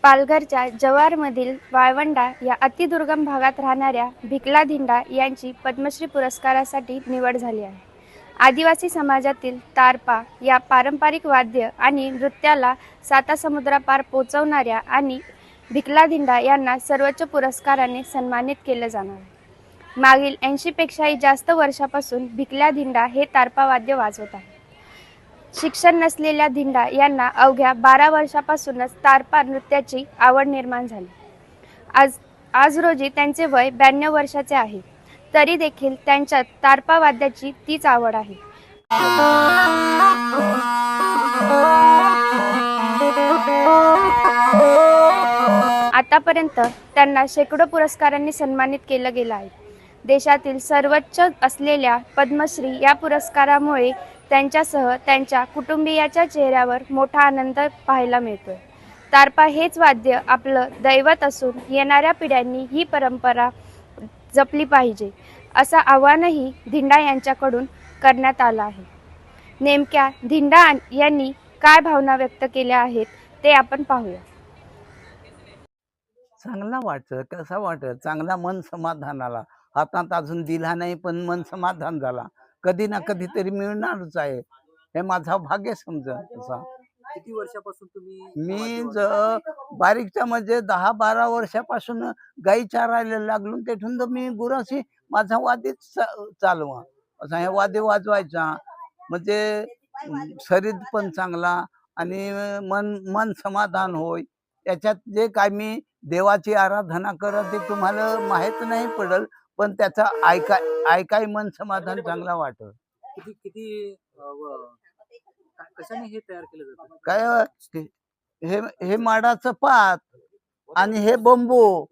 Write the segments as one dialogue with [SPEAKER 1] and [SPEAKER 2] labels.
[SPEAKER 1] पालघरच्या जव्हारमधील वाळवंडा या अतिदुर्गम भागात राहणाऱ्या भिकला धिंडा यांची पद्मश्री पुरस्कारासाठी निवड झाली आहे. आदिवासी समाजातील तारपा या पारंपरिक वाद्य आणि नृत्याला सातासमुद्रापार पोहोचवणाऱ्या आणि भिकला धिंडा यांना सर्वोच्च पुरस्काराने सन्मानित केलं जाणार आहे. मागील 80 पेक्षाही जास्त वर्षापासून भिकला धिंडा हे तारपा वाद्य वाजवत आहे. शिक्षण नसलेल्या धिंडा यांना अवघ्या 12 वर्षापासूनच तारपा नृत्याची आवड निर्माण झाली. आज रोजी त्यांचे वय 92 वर्षाचे आहे. तरी देखील त्यांच्यात तारपा वाद्याची तीच आवड आहे. आतापर्यंत त्यांना शेकडो पुरस्कारांनी सन्मानित केलं गेलं आहे. देशातील सर्वोच्च असलेल्या पद्मश्री या पुरस्कारामुळे त्यांच्यासह त्यांच्या कुटुंबियाच्या चेहऱ्यावर मोठा आनंद पाहायला मिळतोय. तारपा हेच वाद्य आपलं दैवत असून येणाऱ्या पिढ्यांनी ही परंपरा जपली पाहिजे असं आवाहनही धिंडा यांच्याकडून करण्यात आलं आहे. नेमक्या धिंडा यांनी काय भावना व्यक्त केल्या आहेत ते आपण पाहूया.
[SPEAKER 2] चांगला वाटतं. कसा वाटत? चांगला मन समाधानाला. हातात अजून दिला नाही पण मन समाधान झाला. कधी ना कधीतरी मिळणारच आहे. हे माझा भाग्य समजा.
[SPEAKER 3] किती वर्षापासून तुम्ही
[SPEAKER 2] मी बारीकच्या म्हणजे 10-12 वर्षापासून गाई चारायला लागलो. तेथून तर मी गुराशी माझा वाद्यच चालवा. असा हे वाद्य वाजवायचा म्हणजे शरीर पण चांगला आणि मन समाधान होय. त्याच्यात जे काय मी देवाची आराधना करत ते तुम्हाला माहित नाही पडल, पण त्याचा ऐकाय मन समाधान चांगला वाटत.
[SPEAKER 3] किती किती कशाने हे तयार केलं जातं?
[SPEAKER 2] काय हे माडाचं पात आणि हे बंबू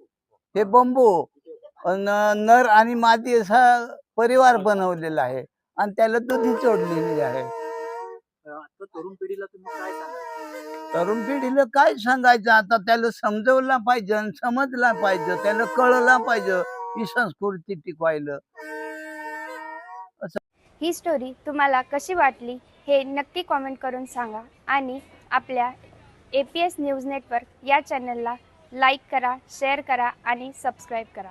[SPEAKER 2] नर आणि मादी असा परिवार बनवलेला आहे आणि त्याला दुधी जोडलेली आहे.
[SPEAKER 3] आता तरुण पिढीला तुम्ही काय सांगाल?
[SPEAKER 2] तरुण पिढीला काय सांगायचं? आता त्याला समजवला पाहिजे, समजला पाहिजे, त्याला कळला पाहिजे ही संस्कृती टिकवायला.
[SPEAKER 1] ही स्टोरी तुम्हाला कशी वाटली हे नक्की कॉमेंट करून सांगा आणि आपल्या APS न्यूज नेटवर्क या चॅनलला लाईक करा, शेअर करा आणि सबस्क्राईब करा.